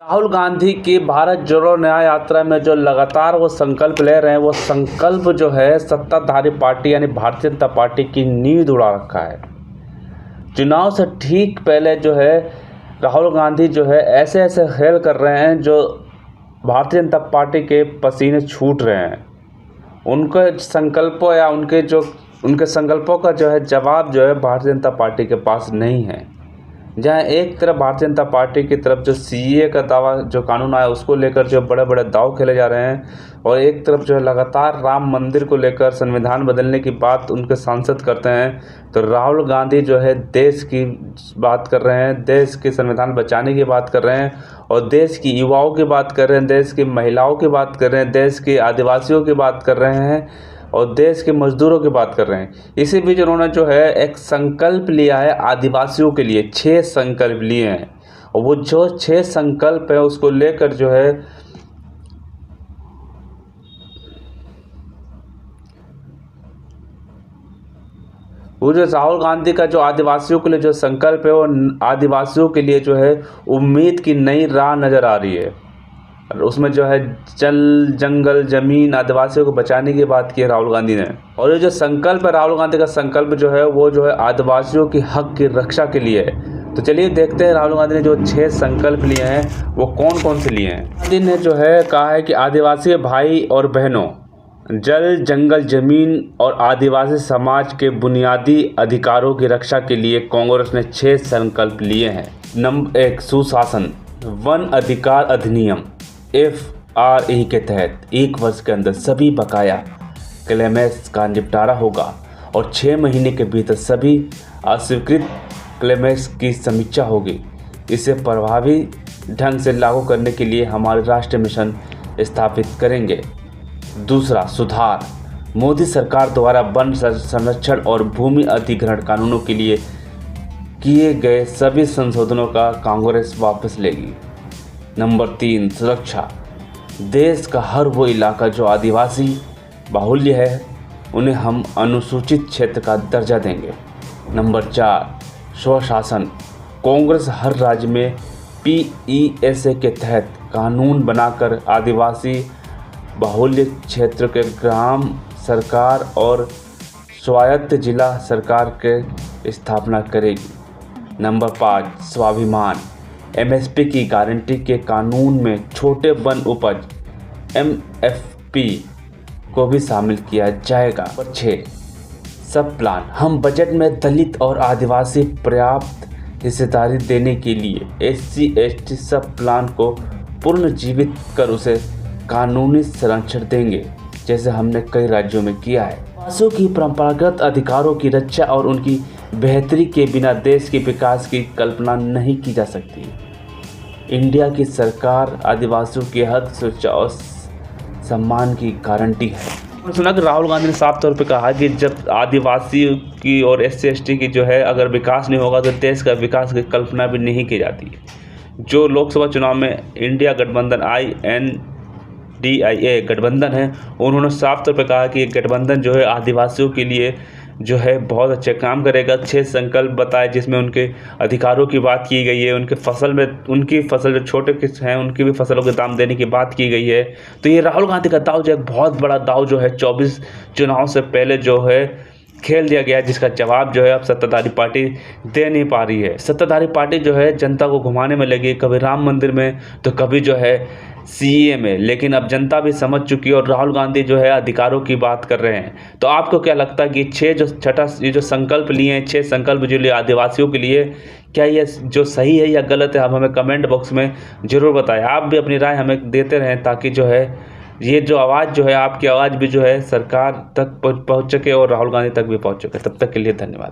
राहुल गांधी की भारत जोड़ो न्याय यात्रा में जो लगातार वो संकल्प ले रहे हैं, वो संकल्प जो है सत्ताधारी पार्टी यानी भारतीय जनता पार्टी की नींद उड़ा रखा है। चुनाव से ठीक पहले जो है राहुल गांधी जो है ऐसे ऐसे खेल कर रहे हैं जो भारतीय जनता पार्टी के पसीने छूट रहे हैं। उनके संकल्पों या उनके संकल्पों का जो है जवाब जो है भारतीय जनता पार्टी के पास नहीं है। जहाँ एक तरफ भारतीय जनता पार्टी की तरफ जो सीएए का दावा जो कानून आया उसको लेकर जो बड़े बड़े दाव खेले जा रहे हैं, और एक तरफ जो है लगातार राम मंदिर को लेकर संविधान बदलने की बात उनके सांसद करते हैं, तो राहुल गांधी जो है देश की बात कर रहे हैं, देश के संविधान बचाने की बात कर रहे हैं, और देश की युवाओं की बात कर रहे हैं, देश की महिलाओं की बात कर रहे हैं, देश के आदिवासियों की बात कर रहे हैं, और देश के मजदूरों की बात कर रहे हैं। इसी बीच उन्होंने जो है एक संकल्प लिया है आदिवासियों के लिए, 6 संकल्प लिए हैं, और वो जो 6 संकल्प है उसको लेकर जो है वो जो राहुल गांधी का जो आदिवासियों के लिए जो संकल्प है, वो आदिवासियों के लिए जो है उम्मीद की नई राह नज़र आ रही है। उसमें जो है जल, जंगल, ज़मीन, आदिवासियों को बचाने की बात की है राहुल गांधी ने। और ये जो संकल्प है राहुल गांधी का संकल्प जो है वो जो है आदिवासियों की हक की रक्षा के लिए है। तो चलिए देखते हैं राहुल गांधी ने जो 6 संकल्प लिए हैं वो कौन कौन से लिए हैं। गांधी ने जो है कहा है कि आदिवासी भाई और बहनों, जल, जंगल, ज़मीन और आदिवासी समाज के बुनियादी अधिकारों की रक्षा के लिए कांग्रेस ने 6 संकल्प लिए हैं। नंबर 1, सुशासन। वन अधिकार अधिनियम FRA के तहत 1 वर्ष के अंदर सभी बकाया क्लेम्स का निपटारा होगा और 6 महीने के भीतर सभी अस्वीकृत क्लेम्स की समीक्षा होगी। इसे प्रभावी ढंग से लागू करने के लिए हमारे राष्ट्रीय मिशन स्थापित करेंगे। दूसरा, सुधार। मोदी सरकार द्वारा वन संरक्षण और भूमि अधिग्रहण कानूनों के लिए किए गए सभी संशोधनों का कांग्रेस वापस लेगी। नंबर 3, सुरक्षा। देश का हर वो इलाका जो आदिवासी बाहुल्य है उन्हें हम अनुसूचित क्षेत्र का दर्जा देंगे। नंबर 4, स्वशासन। कांग्रेस हर राज्य में PESA के तहत कानून बनाकर आदिवासी बाहुल्य क्षेत्र के ग्राम सरकार और स्वायत्त जिला सरकार के स्थापना करेगी। नंबर 5, स्वाभिमान। MSP की गारंटी के कानून में छोटे वन उपज MFP को भी शामिल किया जाएगा। नंबर 6, सब प्लान। हम बजट में दलित और आदिवासी पर्याप्त हिस्सेदारी देने के लिए SC/ST सब प्लान को पुनर्जीवित कर उसे कानूनी संरक्षण देंगे, जैसे हमने कई राज्यों में किया है। आदिवासियों की परंपरागत अधिकारों की रक्षा और उनकी बेहतरी के बिना देश के विकास की कल्पना नहीं की जा सकती। इंडिया की सरकार आदिवासियों की हक, सुरक्षा और सम्मान की गारंटी है। सुना कि राहुल गांधी ने साफ तौर पे कहा कि जब आदिवासियों की और SC/ST की जो है अगर विकास नहीं होगा तो देश का विकास की कल्पना भी नहीं की जाती। जो लोकसभा चुनाव में इंडिया गठबंधन INDIA गठबंधन है, उन्होंने साफ तौर पे कहा कि गठबंधन जो है आदिवासियों के लिए जो है बहुत अच्छे काम करेगा। 6 संकल्प बताए जिसमें उनके अधिकारों की बात की गई है, उनकी फसल जो छोटे किसान हैं उनकी भी फसलों के दाम देने की बात की गई है। तो ये राहुल गांधी का दाव जो है बहुत बड़ा दाव जो है 24 चुनाव से पहले जो है खेल दिया गया है, जिसका जवाब जो है अब सत्ताधारी पार्टी दे नहीं पा रही है। सत्ताधारी पार्टी जो है जनता को घुमाने में लगी, कभी राम मंदिर में तो कभी जो है CAA में, लेकिन अब जनता भी समझ चुकी है और राहुल गांधी जो है अधिकारों की बात कर रहे हैं। तो आपको क्या लगता है कि ये जो संकल्प लिए हैं, 6 संकल्प जो लिए आदिवासियों के लिए, क्या ये जो सही है या गलत है? आप हमें कमेंट बॉक्स में ज़रूर बताएं। आप भी अपनी राय हमें देते रहें ताकि जो है ये जो आवाज़ जो है, आपकी आवाज़ भी जो है सरकार तक पहुँच सके और राहुल गांधी तक भी पहुँच सके। तब तक के लिए धन्यवाद।